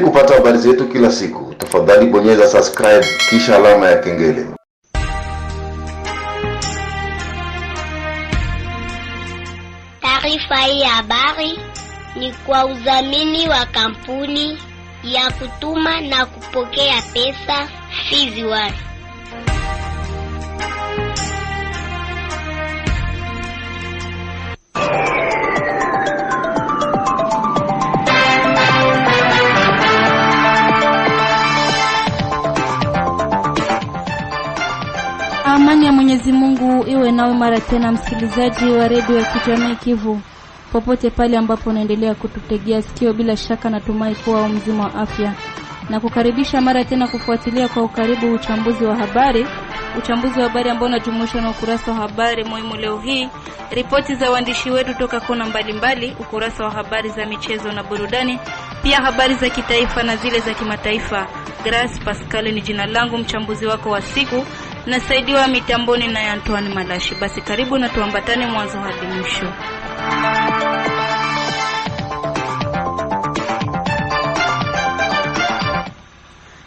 kupata habari zetu kila siku, tafadhali bonyeza subscribe kisha alama ya kengele. Taarifa hii ya habari ni kwa udhamini wa kampuni ya kutuma na kupokea pesa Fizi One. Amani ya Mwenyezi Mungu iwe nawe mara tena, msikilizaji wa redio ya kijamii Kivu, popote pale ambapo unaendelea kututegea sikio. Bila shaka natumai kuwa mzima wa afya, na kukaribisha mara tena kufuatilia kwa ukaribu uchambuzi wa habari ambao unajumuisha na ukurasa wa habari muhimu leo hii, ripoti za waandishi wetu toka kona mbalimbali, ukurasa wa habari za michezo na burudani, pia habari za kitaifa na zile za kimataifa. Grace Pascal ni jina langu, mchambuzi wako wa siku, na saidiwa mitamboni na Antoine Malashi. Basi karibu na tuambatane mwanzo hadi mwisho.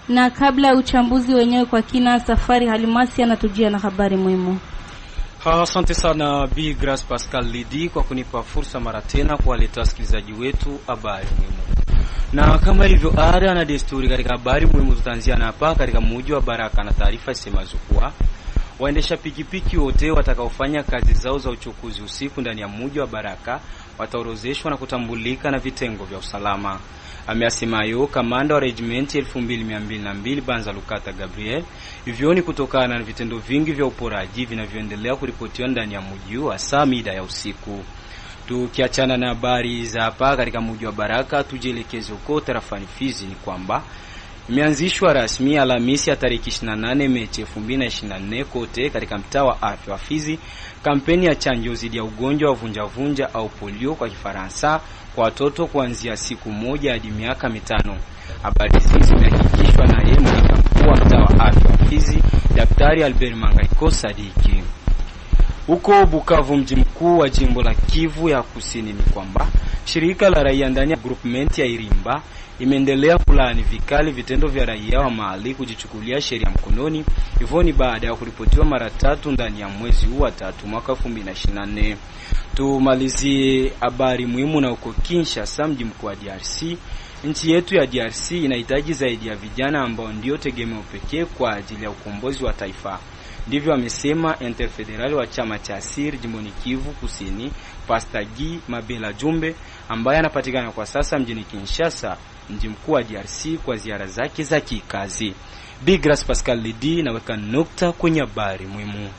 Na kabla uchambuzi wenyewe kwa kina, Safari Halimasi anatujia na habari muhimu. Asante sana Bi Grace Pascal Lidi kwa kunipa fursa mara tena kuwaleta wasikilizaji wetu habari muhimu. Na kama ilivyo ada na desturi, katika habari muhimu tutaanzia na hapa katika mji wa Baraka, na taarifa isemazo kuwa waendesha pikipiki wote watakaofanya kazi zao za uchukuzi usiku ndani ya mji wa Baraka wataorozeshwa na kutambulika na vitengo vya usalama. Ameasema hayo kamanda wa regimenti 2202 Banza Lukata Gabriel. Hivyo ni kutokana na vitendo vingi vya uporaji vinavyoendelea kuripotiwa ndani ya mji wa saa mida ya usiku. Tukiachana na habari za hapa katika mji wa Baraka, tujielekeze huko tarafani Fizi. Ni kwamba imeanzishwa rasmi Alhamisi ya tarehe 28 Machi 2024 kote katika mtaa wa afya wa Fizi kampeni ya chanjo dhidi ya ugonjwa wa vunja au polio kwa Kifaransa kwa watoto kuanzia siku 1 hadi miaka 5. Habari hizi zimehakikishwa na yeye mkuu wa mtaa wa afya wa Fizi, Daktari Albert Mangaiko Sadiki. Huko Bukavu, mji mkuu wa jimbo la Kivu ya Kusini, ni kwamba shirika la raia ndani ya groupement ya Irimba imeendelea kulaani vikali vitendo vya raia wa mahali kujichukulia sheria mkononi. Hivyo ni baada ya kuripotiwa mara 3 ndani ya mwezi huu wa 3 mwaka 2024. Tumalizie habari muhimu na uko Kinshasa, mji mkuu wa DRC. Nchi yetu ya DRC inahitaji zaidi ya vijana ambao ndio tegemeo pekee kwa ajili ya ukombozi wa taifa. Ndivyo amesema interfederali wa chama cha Asir jimboni Kivu Kusini, Pastor Guy Mabela Jumbe, ambaye anapatikana kwa sasa mjini Kinshasa, mji mkuu wa DRC, kwa ziara zake za kikazi. Big Grace Pascal Lidi naweka nukta kwenye habari muhimu.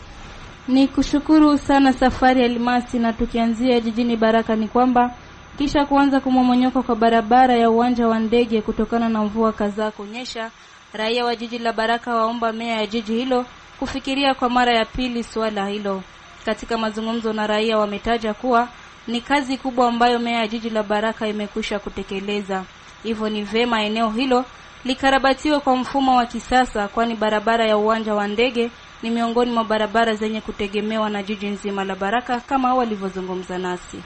Ni kushukuru sana Safari Almasi, na tukianzia jijini Baraka ni kwamba kisha kuanza kumomonyoka kwa barabara ya uwanja wa ndege kutokana na mvua kadhaa kunyesha, raia wa jiji la Baraka waomba meya ya jiji hilo kufikiria kwa mara ya pili swala hilo. Katika mazungumzo na raia wametaja kuwa ni kazi kubwa ambayo meya ya jiji la Baraka imekwisha kutekeleza. Hivyo ni vema eneo hilo likarabatiwe kwa mfumo wa kisasa, kwani barabara ya uwanja wa ndege ni miongoni mwa barabara zenye kutegemewa na jiji nzima la Baraka, kama walivyozungumza nasi.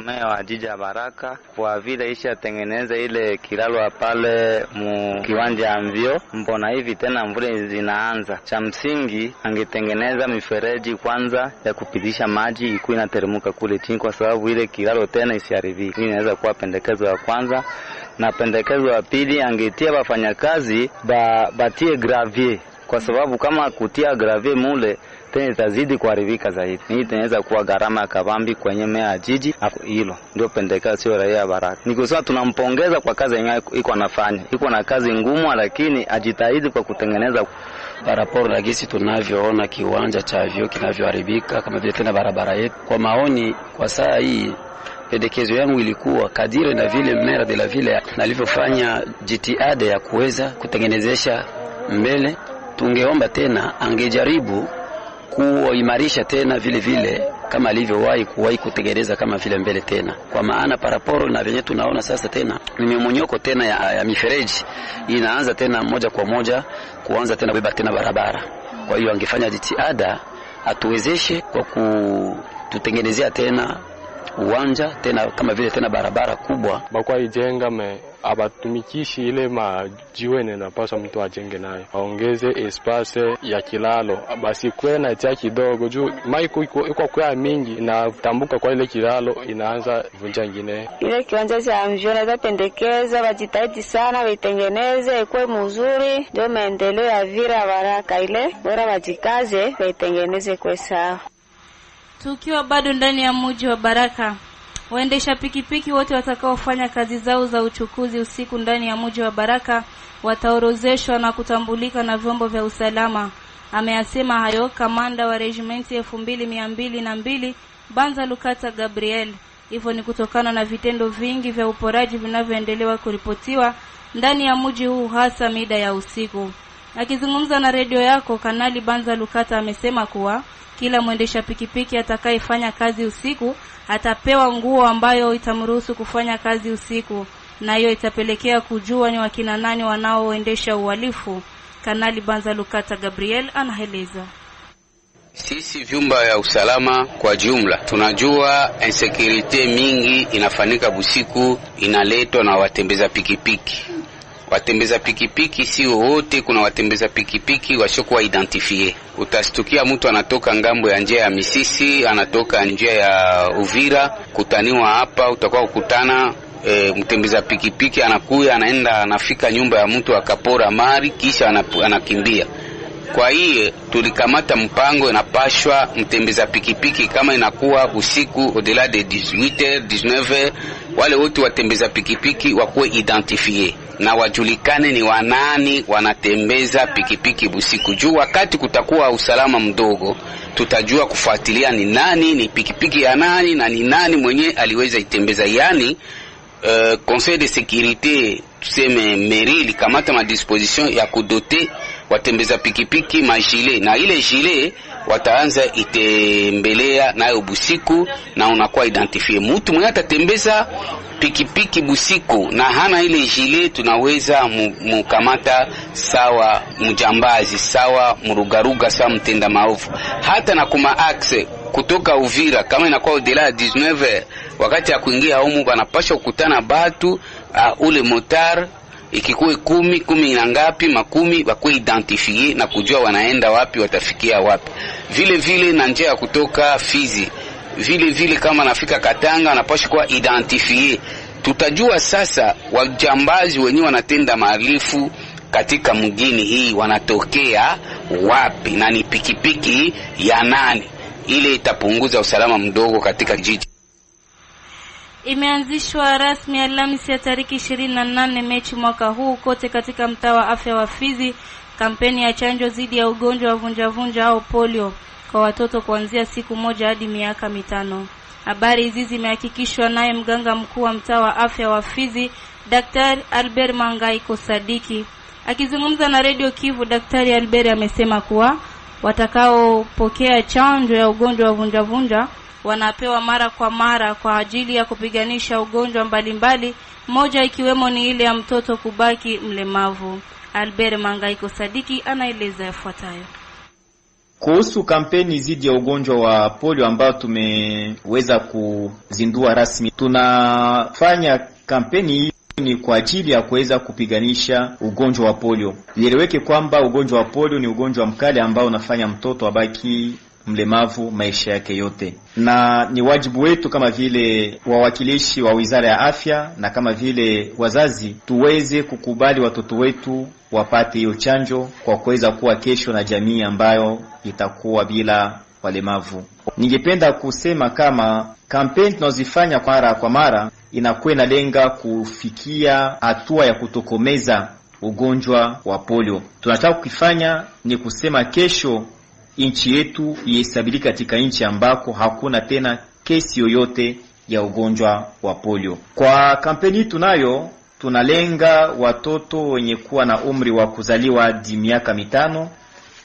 Meya wa jiji la Baraka kwa vile isha tengeneza ile kilalo pale mu kiwanja ya Mvio, mbona hivi tena mvule zinaanza. Cha msingi angetengeneza mifereji kwanza ya kupitisha maji ikuwa inateremka kule chini, kwa sababu ile kilalo tena isiharibike. Hii inaweza kuwa pendekezo la kwanza, na pendekezo la pili angetia wafanyakazi batie gravier, kwa sababu kama kutia gravier mule tena itazidi kuharibika zaidi. Hii inaweza kuwa gharama ya kabambi kwenye meya jiji. Hilo ndio pendekezo sio raia Baraka. Nikusema tunampongeza kwa kazi yenyewe iko anafanya. Iko na kazi ngumu, lakini ajitahidi kwa kutengeneza barabara. Lakini tunavyoona kiwanja cha Vio kinavyoharibika kama vile tena barabara yetu. Kwa maoni kwa saa hii, pendekezo yangu ilikuwa kadiri na vile maire de la ville alivyofanya jitihada ya kuweza kutengenezesha mbele, tungeomba tena angejaribu kuimarisha tena vile vile kama alivyowahi kutengeneza kama vile mbele tena, kwa maana paraporo na venye tunaona sasa tena nimemonyoko tena ya mifereji inaanza tena moja kwa moja kuanza tena kubeba tena barabara. Kwa hiyo angefanya jitihada atuwezeshe kwa kututengenezea tena uwanja tena kama vile tena barabara kubwa bakwa ijenga me abatumikishi ile majiwe napaswa mtu ajenge nayo, aongeze espace ya kilalo, basi kwe na tia kidogo juu maiko iko kwa mingi na tambuka kwa ile kilalo inaanza vunja nyingine. Ile kiwanja cha mjona za pendekeza wajitahidi sana waitengeneze ikuwe mzuri, ndio maendeleo ya Vira Baraka ile bora wajikaze waitengeneze kwa sawa. Tukiwa bado ndani ya mji wa Baraka, waendesha pikipiki wote watakaofanya kazi zao za uchukuzi usiku ndani ya mji wa Baraka wataorozeshwa na kutambulika na vyombo vya usalama. Ameyasema hayo kamanda wa regimenti 2202 Banza Lukata Gabriel. Hivyo ni kutokana na vitendo vingi vya uporaji vinavyoendelewa kuripotiwa ndani ya mji huu hasa mida ya usiku. Akizungumza na redio yako, Kanali Banza Lukata amesema kuwa kila mwendesha pikipiki atakayefanya kazi usiku atapewa nguo ambayo itamruhusu kufanya kazi usiku, na hiyo itapelekea kujua ni wakina nani wanaoendesha uhalifu. Kanali Banza Lukata Gabriel anaeleza. Sisi vyumba ya usalama kwa jumla tunajua insecurity mingi inafanyika busiku, inaletwa na watembeza pikipiki. Watembeza pikipiki si wote, kuna watembeza pikipiki washokuwa identifie. Utastukia mtu anatoka ngambo ya njia ya Misisi, anatoka njia ya Uvira, kutaniwa hapa utakuwa kukutana mtembeza pikipiki anakuya anaenda anafika nyumba ya mtu akapora mali kisha anakimbia. Kwa hiyo tulikamata mpango inapashwa mtembeza pikipiki kama inakuwa usiku au-delà de 18h 19h wale wote watembeza pikipiki wakuwe identifie na wajulikane ni wanani wanatembeza pikipiki busiku. Juu wakati kutakuwa usalama mdogo tutajua kufuatilia ni nani ni pikipiki ya nani na ni nani mwenye aliweza itembeza. Yani Conseil de sécurité tuseme mairie likamata ma disposition ya kudote watembeza pikipiki majile, na ile jile wataanza itembelea nayo busiku na unakuwa identifie. Mtu mwenye atatembeza pikipiki busiku na hana ile jile tunaweza mukamata sawa mjambazi, sawa murugaruga, sawa mtenda maovu. Hata na kuma axe kutoka Uvira kama inakuwa au-delà 19h wakati ya kuingia humu wanapaswa kukutana batu ule motar ikikuwe 10 na ngapi makumi wakwe identifie na kujua wanaenda wapi watafikia wapi. Vile vile na njia kutoka Fizi vile vile kama nafika Katanga wanapaswa kuwa identifie. Tutajua sasa wajambazi wenyewe wanatenda mahalifu katika mgini hii wanatokea wapi na ni pikipiki ya nani. Ile itapunguza usalama mdogo katika jiji. Imeanzishwa rasmi Alhamisi ya tariki 28 Machi mwaka huu kote katika mtaa wa afya wa Fizi kampeni ya chanjo dhidi ya ugonjwa wa vunjavunja au polio kwa watoto kuanzia siku 1 hadi miaka 5. Habari hizi zimehakikishwa naye mganga mkuu wa mtaa wa afya wa Fizi Daktari Albert Mangaiko Sadiki. Akizungumza na Radio Kivu, Daktari Albert amesema kuwa watakaopokea chanjo ya ugonjwa wa vunjavunja wanapewa mara kwa mara kwa ajili ya kupiganisha ugonjwa mbalimbali, moja ikiwemo ni ile ya mtoto kubaki mlemavu. Albert Mangaiko Sadiki anaeleza yafuatayo. Kuhusu kampeni dhidi ya ugonjwa wa polio ambao tumeweza kuzindua rasmi, tunafanya kampeni hii ni kwa ajili ya kuweza kupiganisha ugonjwa wa polio. Ieleweke kwamba ugonjwa wa polio ni ugonjwa mkali ambao unafanya mtoto abaki mlemavu maisha yake yote, na ni wajibu wetu kama vile wawakilishi wa Wizara ya Afya na kama vile wazazi tuweze kukubali watoto wetu wapate hiyo chanjo kwa kuweza kuwa kesho na jamii ambayo itakuwa bila walemavu. Ningependa kusema kama kampeni tunazifanya mara kwa mara inakuwa inalenga kufikia hatua ya kutokomeza ugonjwa wa polio. Tunataka kukifanya ni kusema kesho nchi yetu ihesabiki katika nchi ambako hakuna tena kesi yoyote ya ugonjwa wa polio. Kwa kampeni tunalenga watoto wenye kuwa na umri wa kuzaliwa hadi miaka 5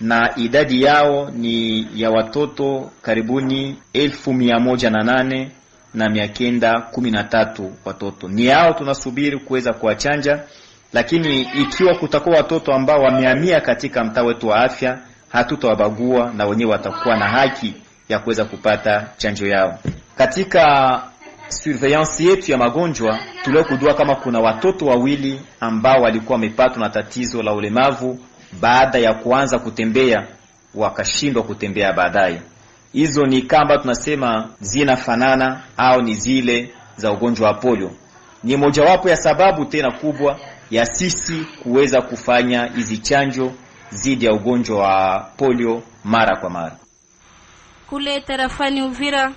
na idadi yao ni ya watoto karibuni 1108 na 913 watoto. Ni hao tunasubiri kuweza kuwachanja, lakini ikiwa kutakuwa watoto ambao wamehamia katika mtaa wetu wa afya hatutawabagua na wenyewe watakuwa na haki ya kuweza kupata chanjo yao. Katika surveillance yetu ya magonjwa tulio kujua kama kuna watoto wawili ambao walikuwa wamepatwa na tatizo la ulemavu baada ya kuanza kutembea wakashindwa kutembea baadaye. Hizo ni kamba tunasema zinafanana au ni zile za ugonjwa wa polio. Ni mojawapo ya sababu tena kubwa ya sisi kuweza kufanya hizi chanjo dhidi ya ugonjwa wa polio mara kwa mara. Kule tarafani Uvira,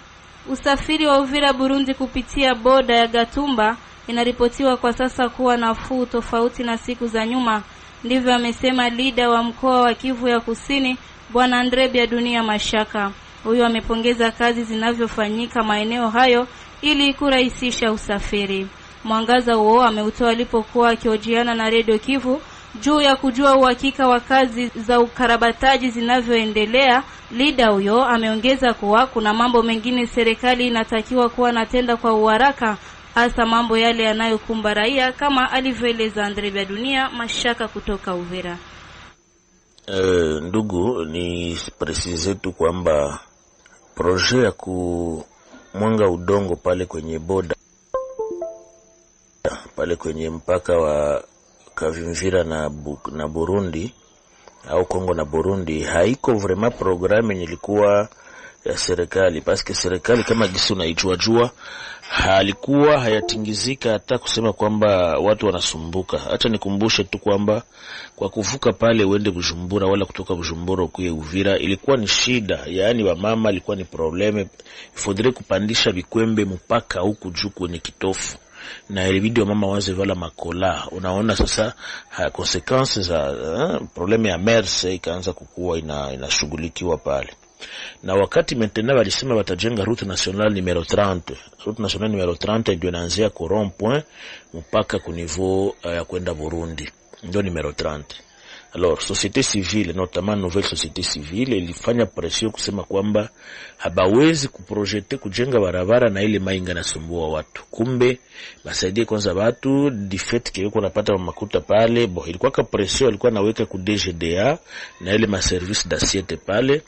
usafiri wa Uvira Burundi kupitia boda ya Gatumba inaripotiwa kwa sasa kuwa nafuu tofauti na siku za nyuma. Ndivyo amesema leader wa mkoa wa Kivu ya Kusini, Bwana Andre Biadunia Mashaka. Huyo amepongeza kazi zinavyofanyika maeneo hayo ili kurahisisha usafiri. Mwangaza huo ameutoa alipokuwa akihojiana na Radio Kivu juu ya kujua uhakika wa kazi za ukarabataji zinavyoendelea. Leader huyo ameongeza kuwa kuna mambo mengine serikali inatakiwa kuwa natenda kwa uharaka, hasa mambo yale yanayokumba raia, kama alivyoeleza Andre Biadunia Mashaka kutoka Uvira. Ndugu, ni precise tu kwamba projet ya kumwanga udongo pale kwenye boda pale kwenye mpaka wa Kavimvira na Burundi au Kongo na Burundi haiko vraiment programme ilikuwa ya serikali, paske serikali kama gisi unaijua halikuwa hayatingizika hata kusema kwamba watu wanasumbuka. Acha nikumbushe tu kwamba kwa kuvuka pale uende Bujumbura wala kutoka Bujumbura ukuye Uvira ilikuwa ni shida, yaani wa mama ilikuwa ni probleme, ifodire kupandisha bikwembe mpaka huku juu kwenye kitofu na ilibidi wa mama waze vala makola. Unaona sasa consequences za probleme ya MERS ikaanza kukua inashughulikiwa pale. Na wakati maintenant walisema watajenga route nationale numero 30. Route nationale numero 30 ndio inaanzia ku rond point mpaka ku niveau ya kwenda Burundi. Ndio numero 30. Alors, société civile, notamment nouvelle société civile, ilifanya pression kusema kwamba habawezi kuprojete kujenga barabara na ile mainga nasumbua watu. Kumbe basaidie kwanza watu difet kile kuna pata makuta pale. Bo ilikuwa ka pression ilikuwa naweka ku DGDA na ile ma service d'assiette pale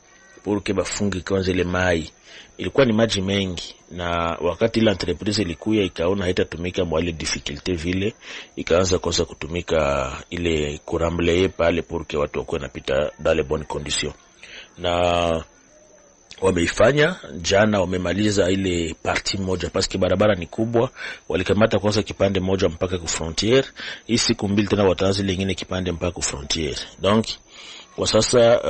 pour que bafunge kwanza ile mai. Ilikuwa ni maji mengi, na wakati ile entreprise ilikuya ikaona haitatumika mwale difficulté vile, ikaanza kwanza kutumika ile kuramble pale pour que watu wakuwe napita dans les bonnes conditions. Na wameifanya jana, wamemaliza ile parti moja paske barabara ni kubwa, walikamata kwanza kipande moja mpaka ku frontière. Hii siku mbili tena wataanza lingine kipande mpaka ku frontière. Donc kwa sasa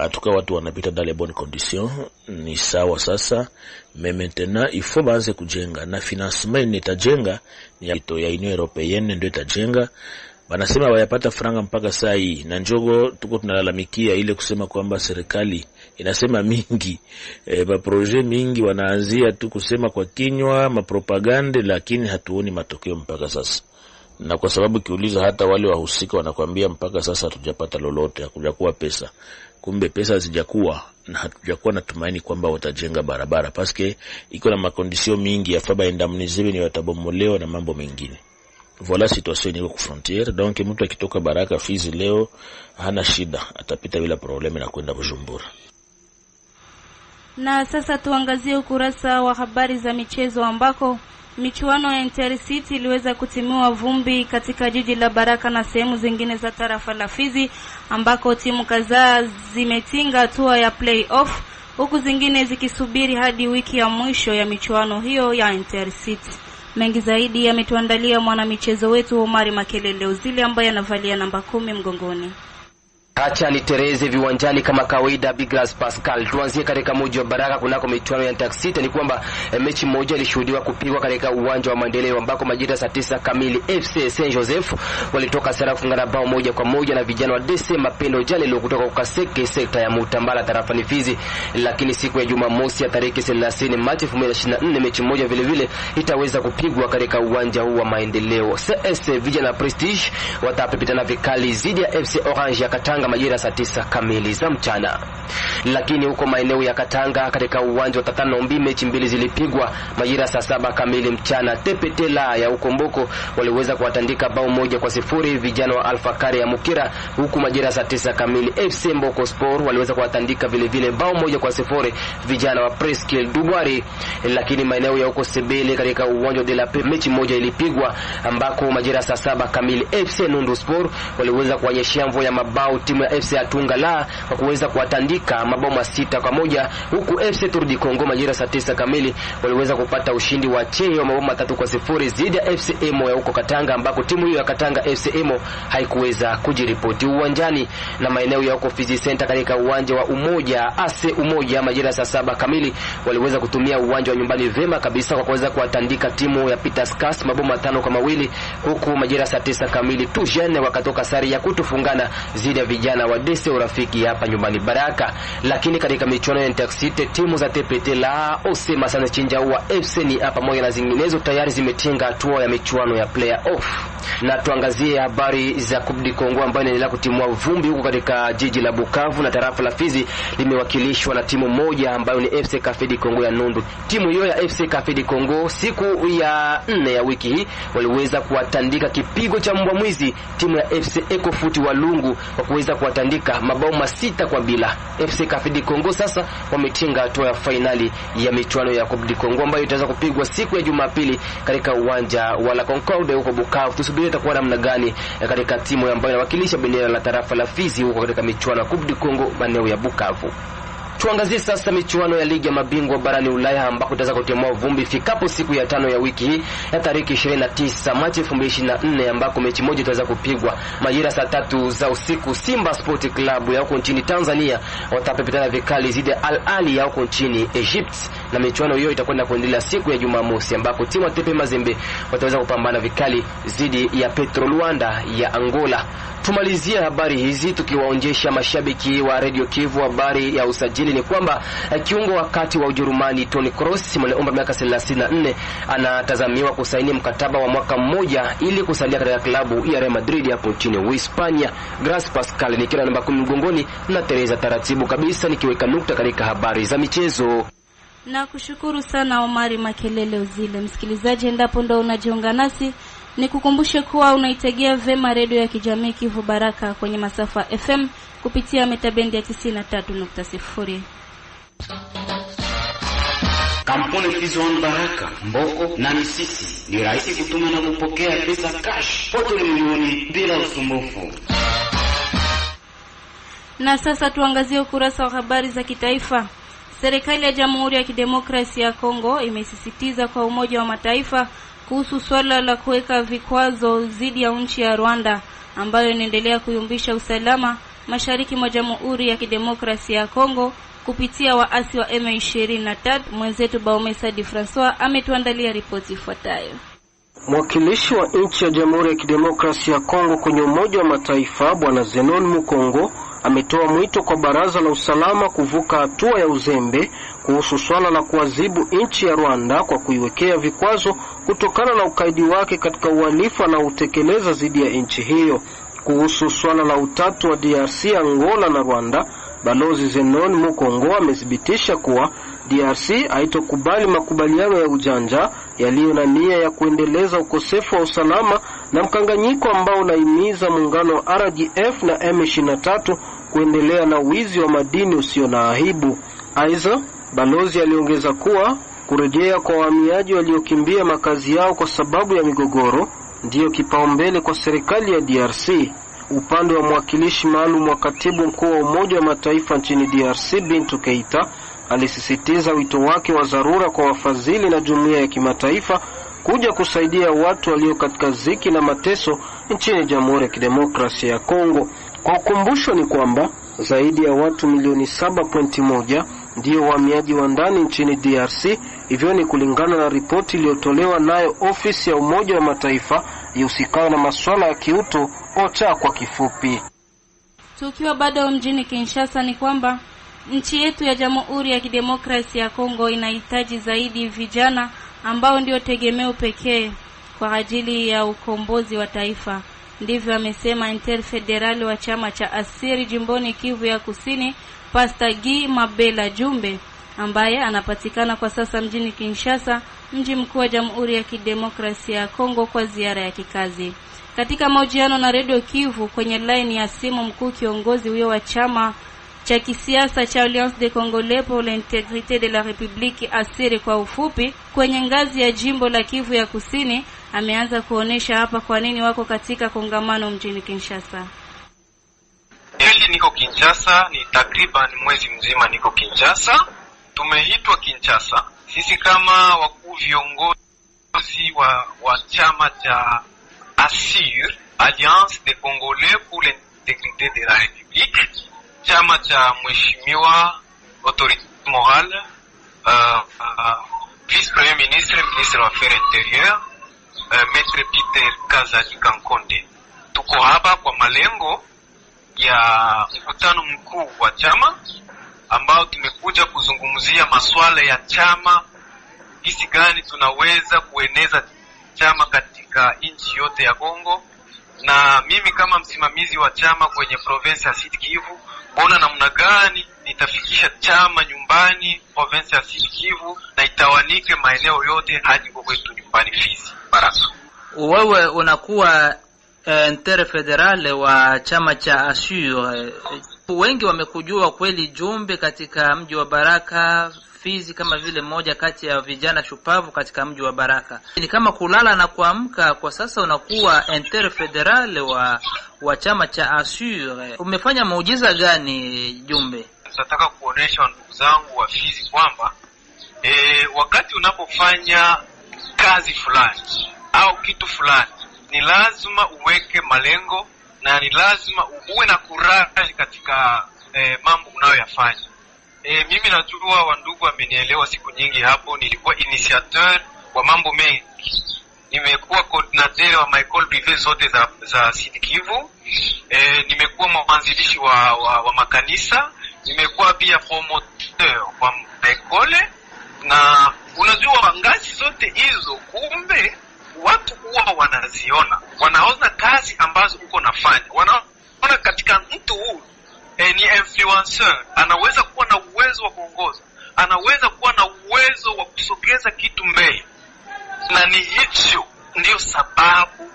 atuka watu wanapita dans les bonnes conditions, ni sawa sasa. Mais maintenant il faut baanze kujenga, na financement itajenga ni ya Union Européenne ndio itajenga. Wanasema wayapata franga mpaka saa hii, na njogo tuko tunalalamikia ile kusema kwamba serikali inasema mingi, projet mingi wanaanzia tu kusema kwa kinywa, mapropaganda, lakini hatuoni matokeo mpaka sasa. Na kwa sababu kiuliza hata wale wahusika wanakuambia mpaka sasa hatujapata lolote, hakujakuwa pesa. Kumbe pesa hazijakuwa, na hatujakuwa na tumaini kwamba watajenga barabara paske iko na makondisio mingi ya faba indemniziwe ni watabomolewa na mambo mengine. Voilà situation iko ku frontière. Donc mtu akitoka Baraka Fizi leo hana shida, atapita bila probleme na kwenda Bujumbura. Na sasa tuangazie ukurasa wa habari za michezo ambako michuano ya Intercity iliweza kutimua vumbi katika jiji la Baraka na sehemu zingine za tarafa la Fizi, ambako timu kadhaa zimetinga hatua ya play-off huku zingine zikisubiri hadi wiki ya mwisho ya michuano hiyo ya Intercity. Mengi zaidi yametuandalia mwanamichezo wetu Omari Makelele Uzili ambaye anavalia namba 10 mgongoni. Acha ni Tereze viwanjani kama kawaida. Bigras Pascal, tuanzie katika mji wa Baraka kunako michuano ya Intercity. Ni kwamba mechi moja ilishuhudiwa kupigwa katika uwanja wa Maendeleo ambako majira saa 9 kamili FC Saint Joseph walitoka sare kufungana bao 1-1 na vijana wa DC Mapendo Jalelo kutoka Ukaseke sekta ya Mutambala tarafani Fizi. Lakini siku ya Jumamosi ya tarehe 30 Machi 2024 mechi moja vile vile itaweza kupigwa katika uwanja huu wa Maendeleo. CS vijana Prestige watapepetana vikali zidi ya FC Orange ya Katanga Katanga majira saa 9 kamili za mchana. Lakini huko maeneo ya Katanga katika uwanja wa Tatanombi mechi mbili zilipigwa majira saa 7 kamili mchana. Tepetela ya Ukomboko waliweza kuwatandika bao 1-0 vijana wa Alfakari ya Mukira, huku majira saa 9 kamili FC Mboko Sport waliweza kuwatandika vile vile bao 1-0 vijana wa Presqu'île Dubwari. Lakini maeneo ya huko Sebele katika uwanja de la Paix mechi moja ilipigwa ambako majira saa 7 kamili FC Nundu Sport waliweza kuonyesha mvua ya mabao timu ya FC Atungala kwa kuweza kuwatandika mabao 6-1, huku FC Tour du Congo majira saa 9 kamili waliweza kupata ushindi wa cheo mabao 3-0 dhidi ya FC Emo ya huko Katanga, ambako timu hiyo ya Katanga FC Emo haikuweza kujiripoti uwanjani. Na maeneo ya huko Fizi Center katika uwanja wa Umoja AC Umoja majira saa 7 kamili waliweza kutumia uwanja wa nyumbani vema kabisa kwa kuweza kuwatandika timu ya Peterskas mabao 5-2, huku majira saa 9 kamili Tujene wakatoka sare ya kutufungana dhidi ya vijana wa DC Urafiki hapa nyumbani Baraka. Lakini katika michuano ya Intercity timu za Tepetela, Osema Sana Chinjaua FC ni pamoja na zinginezo tayari zimetinga hatua ya michuano ya playoff. Na tuangazie habari za Coupe du Congo ambayo inaendelea kutimua vumbi huko katika jiji la Bukavu, na tarafa la Fizi limewakilishwa na timu moja ambayo ni FC Café du Congo ya Nundu. Timu hiyo ya FC Café du Congo siku ya 4 ya wiki hii waliweza kuwatandika kipigo cha mbwa mwizi timu ya FC Ecofoot Walungu kwa kuweza kuwatandika mabao 6-0. FC Café du Congo sasa wametinga hatua ya finali ya michuano ya Coupe du Congo ambayo itaweza kupigwa siku ya Jumapili katika uwanja wa La Concorde huko Bukavu. Tusubiri itakuwa namna gani katika timu ambayo inawakilisha bendera la tarafa la Fizi huko katika michuano ya Coupe du Congo maeneo ya Bukavu. Tuangazie sasa michuano ya ligi ya mabingwa barani Ulaya ambako itaweza kutimua vumbi fikapo siku ya 5 ya wiki hii ya tariki 29 Machi 2024, ambako mechi moja itaweza kupigwa majira saa 3 za usiku. Simba Sport Club ya huko nchini Tanzania watapepetana vikali dhidi ya Al Ahly ya huko nchini Egypt, na michuano hiyo itakwenda kuendelea siku ya Jumamosi ambako timu ya TP Mazembe wataweza kupambana vikali dhidi ya Petro Luanda ya Angola. Tumalizie habari hizi tukiwaonjesha mashabiki wa Radio Kivu habari ya usajili ni kwamba kiungo wakati wa Ujerumani Toni Kroos mwenye umri wa miaka 34 anatazamiwa kusaini mkataba wa mwaka mmoja ili kusalia katika klabu ya Real Madrid hapo nchini Uhispania. Grace Pascal nikiwa namba 10 mgongoni na Teresa taratibu kabisa nikiweka nukta katika habari za michezo. Na kushukuru sana Omari Makelele Uzile. Msikilizaji, endapo ndo unajiunga nasi, nikukumbushe kuwa unaitegea vema redio ya kijamii Kivu Baraka kwenye masafa FM kupitia metabendi ya 93.0. Kampuni Fizon Baraka, Mboko na Misisi ni rahisi kutuma na kupokea pesa cash pote milioni bila usumbufu. Na sasa tuangazie ukurasa wa habari za kitaifa. Serikali ya Jamhuri ya Kidemokrasia ya Kongo imesisitiza kwa Umoja wa Mataifa kuhusu swala la kuweka vikwazo dhidi ya nchi ya Rwanda ambayo inaendelea kuyumbisha usalama mashariki mwa Jamhuri ya Kidemokrasia ya Kongo kupitia waasi wa M23. Mwenzetu Baomesa Di Francois ametuandalia ripoti ifuatayo. Mwakilishi wa nchi ya Jamhuri ya Kidemokrasia ya Kongo kwenye Umoja wa Mataifa Bwana Zenon Mukongo ametoa mwito kwa Baraza la Usalama kuvuka hatua ya uzembe kuhusu swala la kuadhibu nchi ya Rwanda kwa kuiwekea vikwazo kutokana na ukaidi wake katika uhalifu na utekeleza dhidi ya nchi hiyo. Kuhusu swala la utatu wa DRC, Angola na Rwanda, Balozi Zenon Mukongo amethibitisha kuwa DRC haitokubali makubaliano ya ujanja yaliyo na nia ya kuendeleza ukosefu wa usalama na mkanganyiko ambao unahimiza muungano wa RDF na M23 kuendelea na wizi wa madini usio na aibu. Aidha, balozi aliongeza kuwa kurejea kwa wahamiaji waliokimbia makazi yao kwa sababu ya migogoro ndiyo kipaumbele kwa serikali ya DRC. Upande wa mwakilishi maalum wa katibu mkuu wa Umoja wa Mataifa nchini DRC Bintu Keita alisisitiza wito wake wa dharura kwa wafadhili na jumuiya ya kimataifa kuja kusaidia watu walio katika ziki na mateso nchini Jamhuri ya Kidemokrasia ya Kongo. Kwa ukumbusho ni kwamba zaidi ya watu milioni 7.1 ndio wahamiaji wa ndani nchini DRC. Hivyo ni kulingana na ripoti iliyotolewa nayo ofisi ya Umoja wa Mataifa ihusikayo na masuala ya kiutu, OCHA kwa kifupi. Tukiwa bado mjini Kinshasa ni kwamba nchi yetu ya Jamhuri ya Kidemokrasia ya Kongo inahitaji zaidi vijana ambao ndio tegemeo pekee. kwa ajili ya ukombozi wa taifa. Ndivyo amesema interfederal wa chama cha Asiri jimboni Kivu ya Kusini, Pastor Guy Mabela Jumbe, ambaye anapatikana kwa sasa mjini Kinshasa, mji mkuu wa Jamhuri ya Kidemokrasia ya Kongo, kwa ziara ya kikazi. Katika mahojiano na Radio Kivu kwenye line ya simu, mkuu kiongozi huyo wa chama cha kisiasa cha Alliance des Congolais pour l'Intégrité de la République, Asiri kwa ufupi, kwenye ngazi ya jimbo la Kivu ya Kusini, ameanza kuonesha hapa kwa nini wako katika kongamano mjini Kinshasa. Niko Kinshasa, ni takriban mwezi mzima niko Kinshasa. Tumeitwa Kinshasa sisi kama wakuu viongozi wa chama cha ASIR, Alliance des Congolais pour l'Intégrité de la République, chama cha mheshimiwa autorité morale vice premier ministre, ministre wa affaires intérieures, Maître Peter Kazadi Kankonde. Tuko hapa kwa malengo ya mkutano mkuu wa chama ambao tumekuja kuzungumzia masuala ya chama, jinsi gani tunaweza kueneza chama katika nchi yote ya Kongo, na mimi kama msimamizi wa chama kwenye province ya Sud Kivu, bona namna gani nitafikisha chama nyumbani province ya Sud Kivu na itawanike maeneo yote hadi kwetu nyumbani Fizi. Baraka. Wewe unakuwa interfederal wa chama cha Assure. Wengi wamekujua kweli Jumbe katika mji wa Baraka, Fizi, kama vile moja kati ya vijana shupavu katika mji wa Baraka. Ni kama kulala na kuamka, kwa sasa unakuwa interfederal wa chama cha Assure. Umefanya muujiza gani Jumbe? Nataka kuonesha ndugu zangu wa Fizi kwamba wakati unapofanya kazi fulani au kitu fulani, ni lazima uweke malengo na ni lazima uwe na kuraji katika mambo unayoyafanya. Mimi najua wandugu wamenielewa siku nyingi hapo. Nilikuwa initiateur wa mambo mengi. Nimekuwa coordinateur wa maekole privé zote za Sud Kivu. Nimekuwa mwanzilishi wa makanisa. Nimekuwa pia promoteur wa maekole. Na unajua ngazi zote hizo, kumbe watu huwa wanaziona, wanaona kazi ambazo uko nafanya, wanaona katika mtu huu ni influencer, anaweza kuwa na uwezo wa kuongoza, anaweza kuwa na uwezo wa kusogeza kitu mbele, na ni hicho ndio sababu.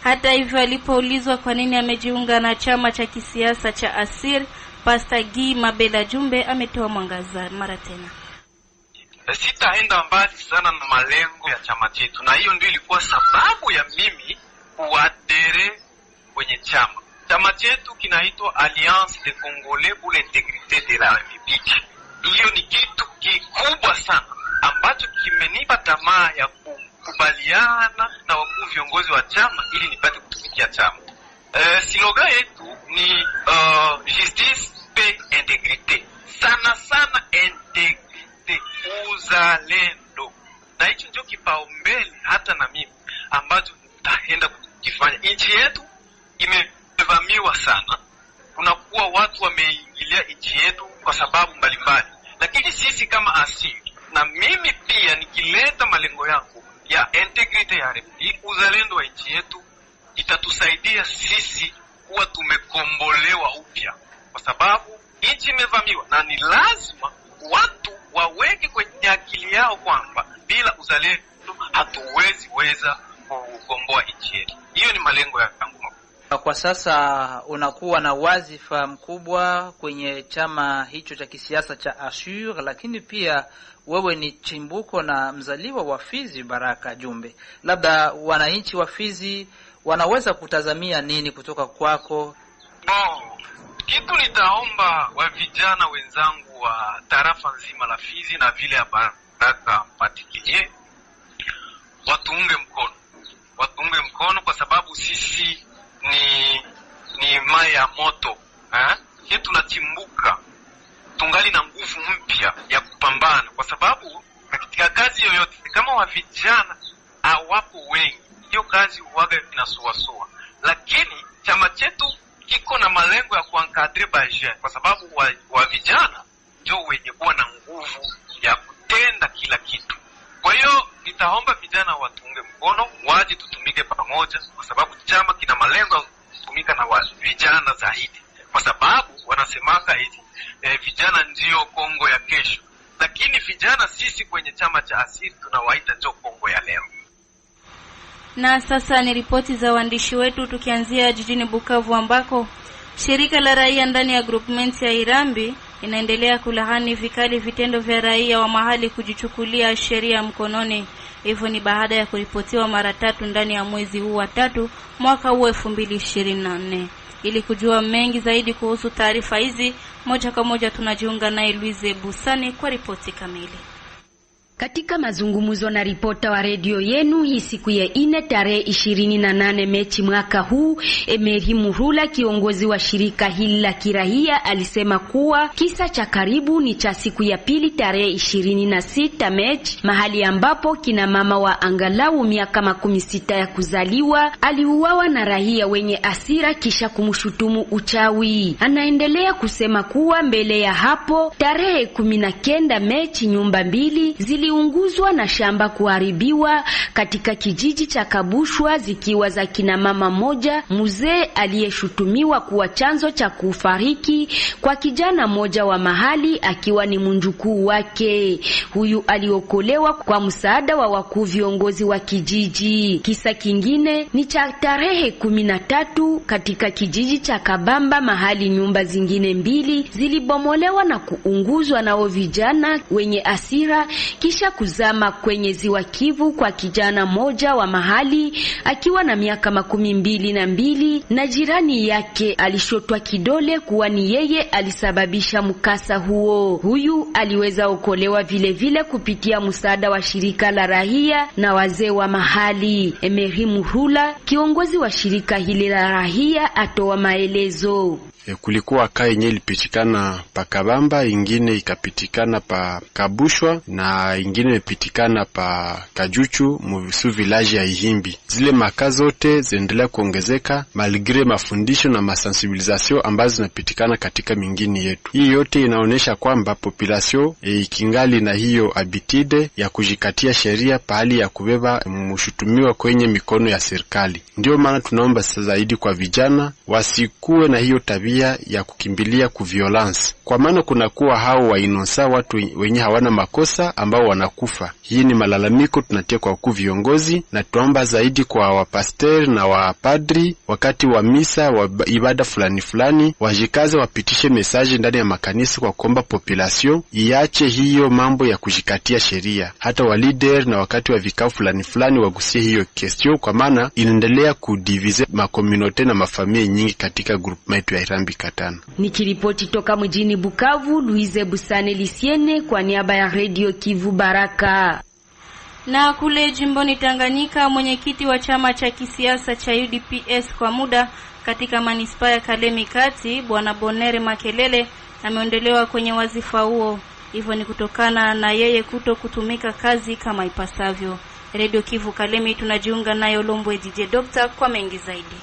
Hata hivyo, alipoulizwa kwa nini amejiunga na chama cha kisiasa cha Asir, Pastor Guy Mabela Jumbe ametoa mwangaza mara tena. Sitaenda mbali sana na malengo ya chama chetu, na hiyo ndio ilikuwa sababu ya mimi kuadere kwenye chama. Chama chetu kinaitwa Alliance des Congolais pour l'Intégrité de la République. Hiyo ni kitu kikubwa sana ambacho kimenipa tamaa ya kukubaliana na wakuu viongozi wa chama ili nipate kutumikia chama. Slogan yetu ni justice, paix, intégrité. Sana sana intégrité, uzalendo. Na hicho ndio kipaumbele hata na mimi ambacho nitaenda kukifanya. Nchi yetu imevamiwa sana. Kunakuwa watu wameingilia nchi yetu kwa sababu mbalimbali. Lakini sisi kama asili, na mimi pia nikileta malengo yangu ya integrity ya Republika, uzalendo wa nchi yetu, itatusaidia sisi kuwa tumekombolewa upya. Kwa sababu nchi imevamiwa na ni lazima watu waweke kwenye akili yao kwamba bila uzalendo hatuwezi weza kukomboa nchi yetu. Hiyo ni malengo yangu. Kwa sasa unakuwa na wazifa mkubwa kwenye chama hicho cha kisiasa cha Assure, lakini pia wewe ni chimbuko na mzaliwa wa Fizi, Baraka Jumbe. Labda wananchi wa Fizi wanaweza kutazamia nini kutoka kwako? Kitu nitaomba wa vijana wenzangu wa tarafa nzima la Fizi na vile ya Baraka mpatilie, watuunge mkono kwa sababu sisi ni mai ya moto, yetu tunachimbuka, tungali na nguvu mpya ya kupambana, kwa sababu katika kazi yoyote kama wa vijana hawapo wengi, hiyo kazi huaga inasuasua. Lakini chama chetu kiko na malengo ya kuankadre baje, kwa sababu wa vijana ndio wenye kuwa na nguvu ya kutenda kila kitu. Kwa hiyo nitaomba vijana watunge mkono, waje tutumike pamoja, kwa sababu chama kina malengo ya kutumika na vijana zaidi, kwa sababu wanasemaka hivi vijana ndio Kongo ya kesho, lakini vijana sisi kwenye chama cha asili tunawaita ndio Kongo ya leo. Na sasa ni ripoti za waandishi wetu, tukianzia jijini Bukavu ambako shirika la raia ndani ya groupment ya Irambi inaendelea kulaani vikali vitendo vya raia wa mahali kujichukulia sheria mkononi. Hivyo ni baada ya kuripotiwa mara 3 ndani ya mwezi huu wa 3 mwaka huu 2024. Ili kujua mengi zaidi kuhusu taarifa hizi, moja kwa moja tunajiunga naye Louise Busani kwa ripoti kamili. Katika mazungumzo na ripota wa redio yenu hii siku ya 4 tarehe 28 Machi mwaka huu, Emery Murula, kiongozi wa shirika hili la kirahia, alisema kuwa kisa cha karibu ni cha siku ya pili tarehe 26 Machi, mahali ambapo kina mama wa angalau miaka 16 ya kuzaliwa aliuawa na raia wenye asira kisha kumshutumu uchawi. Anaendelea kusema kuwa mbele ya hapo tarehe 19 Machi nyumba 2 ziliunguzwa na shamba kuharibiwa katika kijiji cha Kabushwa, zikiwa za kina mama moja mzee aliyeshutumiwa kuwa chanzo cha kufariki kwa kijana moja wa mahali akiwa ni mjukuu wake. Huyu aliokolewa kwa msaada wa wakuu viongozi wa kijiji. Kisa kingine ni cha tarehe 13 katika kijiji cha Kabamba, mahali nyumba zingine 2 zilibomolewa na kuunguzwa nao vijana wenye asira kisha kuzama kwenye ziwa Kivu kwa kijana moja wa mahali akiwa na miaka 22 na jirani yake alishotwa kidole kuwa ni yeye alisababisha mkasa huo. Huyu aliweza okolewa vile kupitia msaada wa shirika la rahia na wazee wa mahali. Emery Murula, kiongozi wa shirika hili la rahia, atoa maelezo. Kulikuwa kaa yenye ilipitikana pa Kabamba, ingine ikapitikana pa Kabushwa na ingine ipitikana pa Kajuchu muvisu village ya Ihimbi. Zile maka zote zinaendelea kuongezeka malgré mafundisho na masensibilisation ambazo zinapitikana katika mingini yetu. Hii yote inaonesha kwamba population ikingali na hiyo habitude ya kujikatia sheria pahali ya kubeba mshutumiwa kwenye mikono ya serikali. Ndio maana tunaomba sasa zaidi kwa vijana wasikuwe na hiyo tabia ya kukimbilia ku violence, kwa maana kunakuwa hao wa inosa, watu wenye hawana makosa ambao wanakufa. Hii ni malalamiko tunatia kwa wakuu viongozi, na tuomba zaidi kwa wapasteur na wapadri wakati wa misa wa ibada fulani wajikaze wapitishe message ndani ya makanisa kwa kuomba population iache hiyo mambo ya kujikatia sheria. Hata wa leader na wakati wa vikao fulani wagusie hiyo question, kwa maana inaendelea kudivize makomunote na mafamilia nyingi katika groupement ya Irambi Katana. Nikiripoti toka mjini Bukavu, Louise Busane Lisiene kwa niaba ya Radio Kivu Baraka. Na kule jimboni Tanganyika, mwenyekiti wa chama cha kisiasa cha UDPS kwa muda katika manispaa ya Kalemi Kati, Bwana Bonere Makelele, ameondolewa kwenye wazifa huo. Hivyo ni kutokana na yeye kutumika kazi kama ipasavyo. Radio Kivu Kalemi tunajiunga nayo Lombwe DJ Doctor kwa mengi zaidi.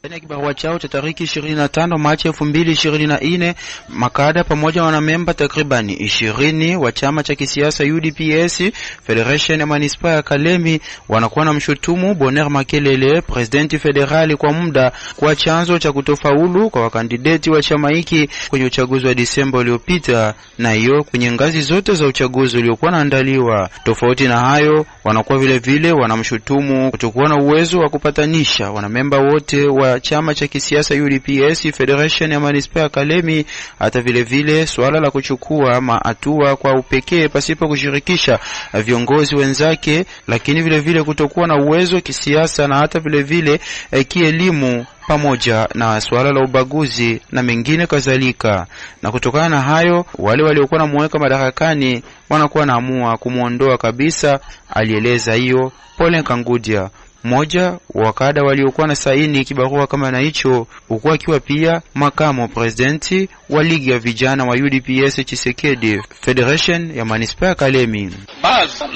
Kwenye kibarua chao cha tariki 25 Machi 2024, makada pamoja na wanamemba takribani 20 wa chama cha kisiasa UDPS Federation ya Manispaa ya Kalemi wanakuwa na mshutumu Bonere Makelele, presidenti federali kwa muda, kwa chanzo cha kutofaulu kwa wakandideti wa chama hiki kwenye uchaguzi wa Disemba uliopita, na hiyo kwenye ngazi zote za uchaguzi uliokuwa unaandaliwa. Tofauti na hayo, wanakuwa vile wanamshutumu kutokuwa na uwezo wa kupatanisha wanamemba wote wa chama cha kisiasa UDPS Federation ya Manispaa ya Kalemi, hata vile swala la kuchukua hatua kwa upekee pasipo kushirikisha viongozi wenzake, lakini vile kutokuwa na uwezo kisiasa na hata vile kielimu, pamoja na swala la ubaguzi na mengine kadhalika. Na kutokana na hayo, wale waliokuwa na muweka madarakani wanakuwa naamua kumuondoa kabisa, alieleza hiyo Pole Kangudia, mmoja wakada waliokuwa na saini kibarua kama na hicho, huku akiwa pia makamo presidenti wa ligi ya vijana wa UDPS Chisekedi Federation ya Manispaa ya Kalemi.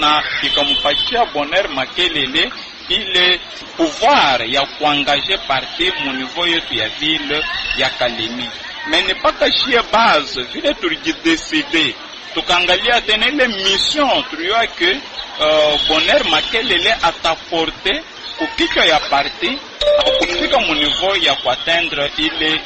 Na ikampatia Bonere Makelele ile pouvoir ya kuangaje parti mu niveau yetu ya ville ya Kalemi. Mais ne pas cacher base vile tulijideside tukaangalia tena ile mission tulioa ke Bonheur Makelele ataporte kukichwa ya parti kufika mu niveau ya kuatteindre ile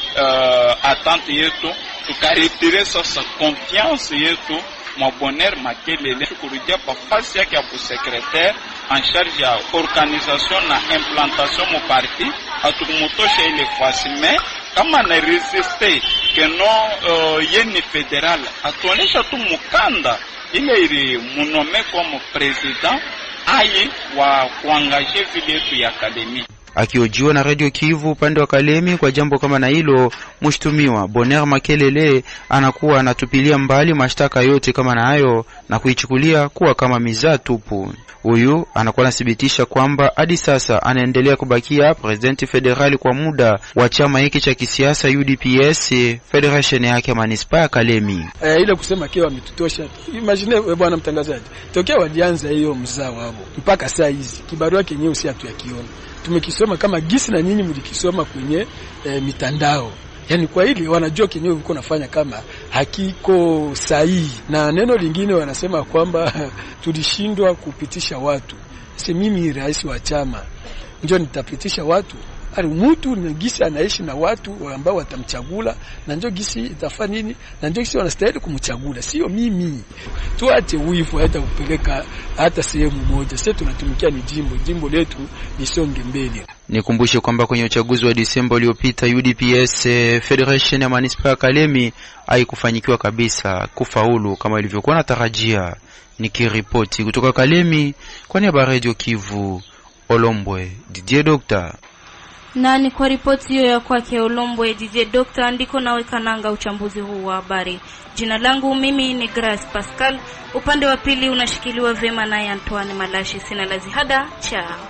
attente yetu, tukaretire sasa confiance yetu mwa Bonheur Makelele kurudia pa fasi yake ya secrétaire en charge ya organisation na implantation mu parti, atumutosha ile fasi me kama na resiste que no yeni federal atuonesha tu mukanda ile ili munome como president aye wa kuangaje vile yetu ya akademi. Akiojiwa na Radio Kivu upande wa Kalemi kwa jambo kama na hilo, mshtumiwa Bonheur Makelele anakuwa anatupilia mbali mashtaka yote kama na hayo na kuichukulia kuwa kama mizaa tupu. Huyu anakuwa anathibitisha kwamba hadi sasa anaendelea kubakia president federali kwa muda wa chama hiki cha kisiasa UDPS Federation yake ya Manispaa ya Kalemi. Ile kusema kiwa ametutosha. Imagine bwana mtangazaji, tokea walianza hiyo mzaa wao mpaka saa hizi kibarua kenyewe si hatu yakiona. Tumekisoma kama gisi na nyinyi mlikisoma kwenye mitandao. Yaani kwa hili wanajua kenyewe uko nafanya kama hakiko sahihi. Na neno lingine wanasema kwamba tulishindwa kupitisha watu. Si mimi rais wa chama ndio nitapitisha watu. Ali mtu ni gisi anaishi na watu ambao watamchagula na ndio gisi itafanya nini na ndio gisi wanastahili kumchagula, sio mimi. Tuache wivu hata kupeleka hata sehemu moja. Sisi tunatumikia ni jimbo letu lisonge mbele. Nikumbushe kwamba kwenye uchaguzi wa Disemba uliopita UDPS Federation ya Manispaa ya Kalemi haikufanyikiwa kabisa kufaulu kama ilivyokuwa natarajia. Nikiripoti kutoka Kalemi kwa niaba ya Radio Kivu, Olombwe Didier Doctor. Na ni kwa ripoti hiyo ya kwake Olombwe Didier Doctor ndiko naweka nanga uchambuzi huu wa habari. Jina langu mimi ni Grace Pascal, upande wa pili unashikiliwa vema na Antoine Malashi. Sina la ziada, chao.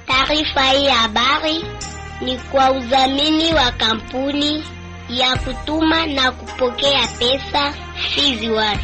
Taarifa hii ya habari ni kwa udhamini wa kampuni ya kutuma na kupokea pesa Fizi One.